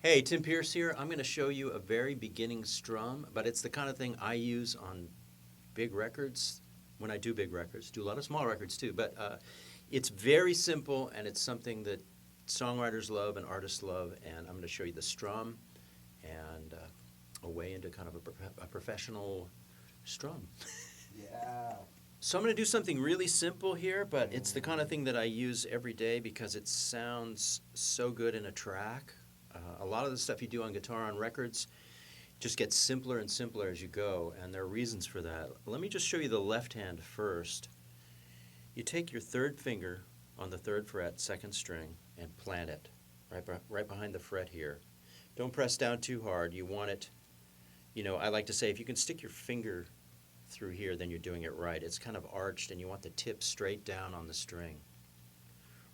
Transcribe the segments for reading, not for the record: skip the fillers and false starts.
Hey, Tim Pierce here. I'm going to show you a very beginning strum, but it's the kind of thing I use on big records when I do big records. Do a lot of small records too, but it's very simple and it's something that songwriters love and artists love, and I'm going to show you the strum and a way into kind of a professional strum. Yeah. So I'm going to do something really simple here, but it's the kind of thing that I use every day because it sounds so good in a track. A lot of the stuff you do on guitar on records just gets simpler and simpler as you go, and there are reasons for that. Let me just show you the left hand first. You take your third finger on the third fret, second string, and plant it right behind the fret here. Don't press down too hard. You want it, I like to say if you can stick your finger through here, then you're doing it right. It's kind of arched, and you want the tip straight down on the string.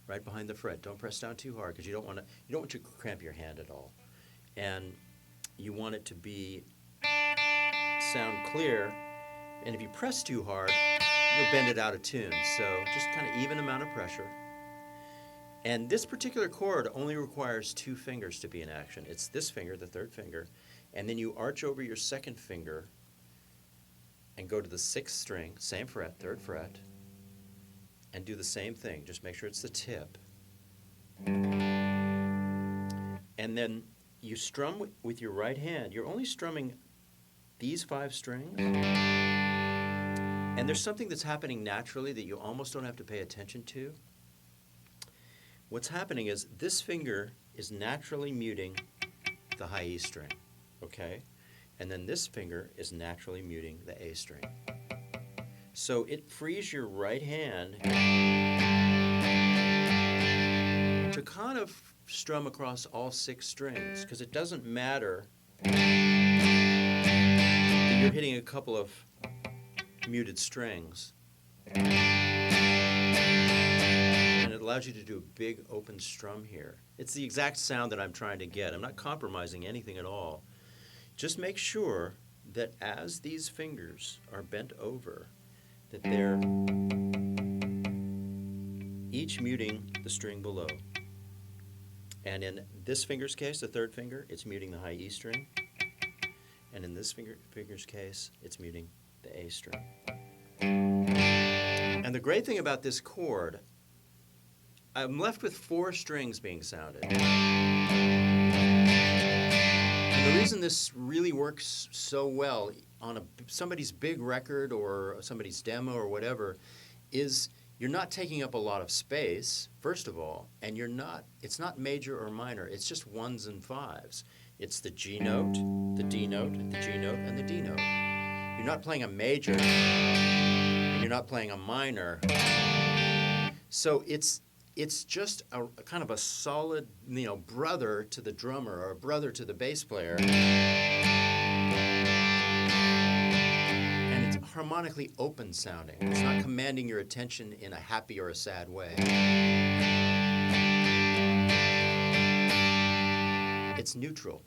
Right behind the fret. Don't press down too hard because you don't want to cramp your hand at all. And you want it to sound clear. And if you press too hard, you'll bend it out of tune. So just kind of even amount of pressure. And this particular chord only requires two fingers to be in action. It's this finger, the third finger, and then you arch over your second finger and go to the sixth string, same fret, third fret, and do the same thing. Just make sure it's the tip. And then you strum with your right hand. You're only strumming these 5 strings. And there's something that's happening naturally that you almost don't have to pay attention to. What's happening is this finger is naturally muting the high E string, okay? And then this finger is naturally muting the A string. So it frees your right hand to kind of strum across all 6 strings, because it doesn't matter that you're hitting a couple of muted strings. And it allows you to do a big open strum here. It's the exact sound that I'm trying to get. I'm not compromising anything at all. Just make sure that as these fingers are bent over, that they're each muting the string below. And in this finger's case, the third finger, it's muting the high E string. And in this finger's case, it's muting the A string. And the great thing about this chord, I'm left with 4 strings being sounded. And the reason this really works so well on somebody's big record or somebody's demo or whatever is you're not taking up a lot of space, first of all, and it's not major or minor, it's just 1s and 5s. It's the G note, the D note, the G note, and the D note. You're not playing a major, and you're not playing a minor. So it's just a kind of a solid, brother to the drummer or a brother to the bass player. And it's harmonically open sounding. It's not commanding your attention in a happy or a sad way. It's neutral.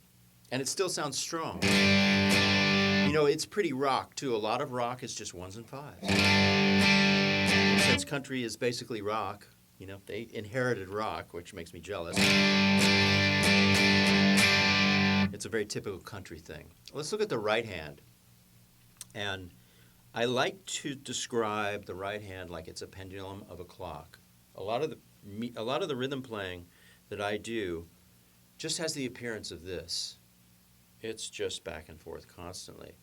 And it still sounds strong. It's pretty rock, too. A lot of rock is just 1s and 5s. Since country is basically rock, they inherited rock, which makes me jealous. It's a very typical country thing. Let's look at the right hand. And I like to describe the right hand like it's a pendulum of a clock. A lot of the rhythm playing that I do just has the appearance of this. It's just back and forth constantly.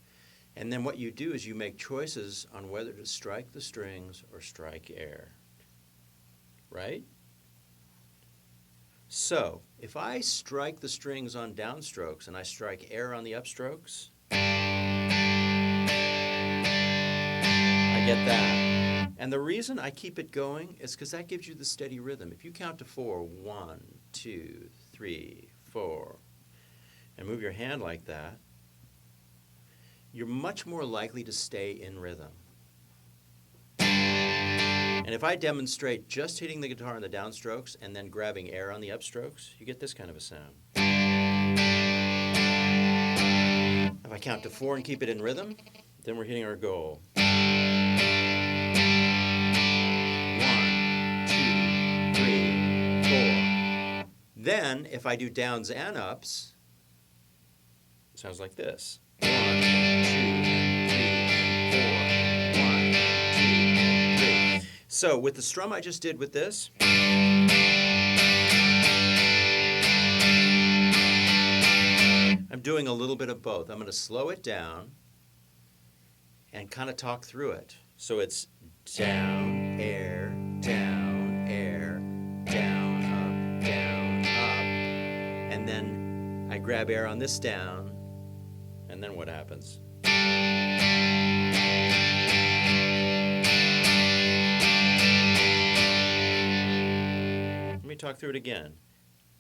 And then what you do is you make choices on whether to strike the strings or strike air. Right? So, if I strike the strings on downstrokes and I strike air on the upstrokes, I get that. And the reason I keep it going is because that gives you the steady rhythm. If you count to 4, 1, 2, 3, 4, and move your hand like that, you're much more likely to stay in rhythm. And if I demonstrate just hitting the guitar on the downstrokes and then grabbing air on the upstrokes, you get this kind of a sound. If I count to 4 and keep it in rhythm, then we're hitting our goal. 1, 2, 3, 4. Then, if I do downs and ups, it sounds like this. 1, 2, 3, 4. 1, 2, 3. So with the strum I just did with this, I'm doing a little bit of both. I'm going to slow it down and kind of talk through it. So it's down, air, down, air, down, up, and then I grab air on this down, and then what happens? Let me talk through it again.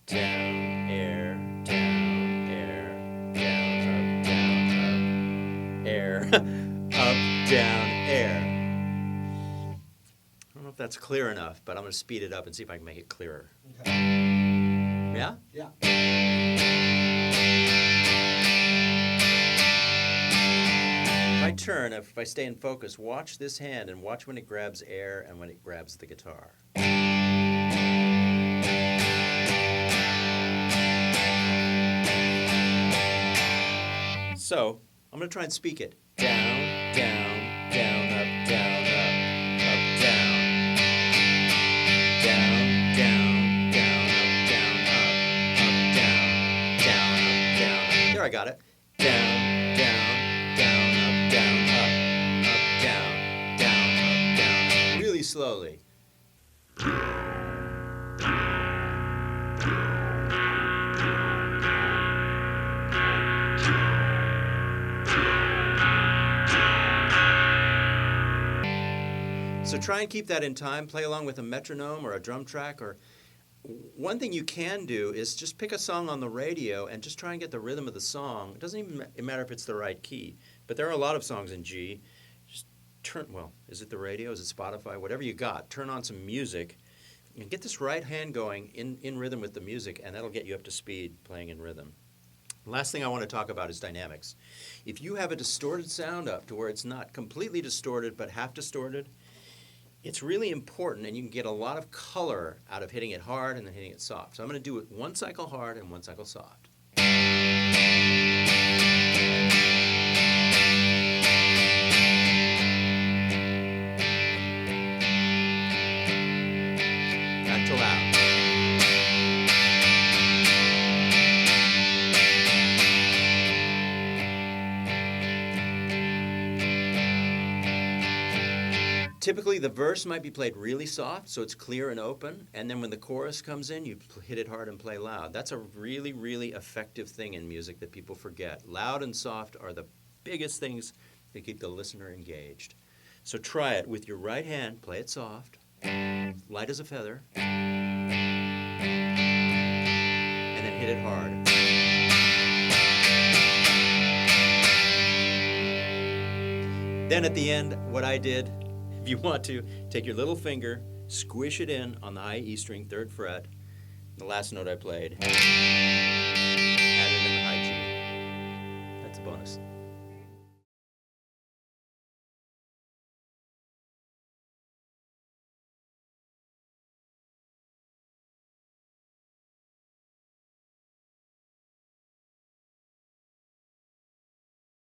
Down, air, down, air, down, up, air, up, down, air. I don't know if that's clear enough, but I'm going to speed it up and see if I can make it clearer. Okay. Yeah? Yeah. If I turn, if I stay in focus, watch this hand and watch when it grabs air and when it grabs the guitar. So, I'm going to try and speak it. Down, down, down, up, down, up, down. Down, down, down, up, down, up, down. There, I got it. Down, down, down, up, down, up, down. Really slowly. So try and keep that in time. Play along with a metronome or a drum track. Or one thing you can do is just pick a song on the radio and just try and get the rhythm of the song. It doesn't even matter if it's the right key. But there are a lot of songs in G. Just turn, well, is it the radio? Is it Spotify? Whatever you got. Turn on some music and get this right hand going in rhythm with the music, and that'll get you up to speed playing in rhythm. Last thing I want to talk about is dynamics. If you have a distorted sound up to where it's not completely distorted but half distorted, it's really important, and you can get a lot of color out of hitting it hard and then hitting it soft. So I'm going to do it one cycle hard and one cycle soft. Back to loud. Typically, the verse might be played really soft, so it's clear and open, and then when the chorus comes in, you hit it hard and play loud. That's a really, really effective thing in music that people forget. Loud and soft are the biggest things that keep the listener engaged. So try it with your right hand, play it soft, light as a feather, and then hit it hard. Then at the end, what I did, if you want to, take your little finger, squish it in on the high E string, 3rd fret, the last note I played.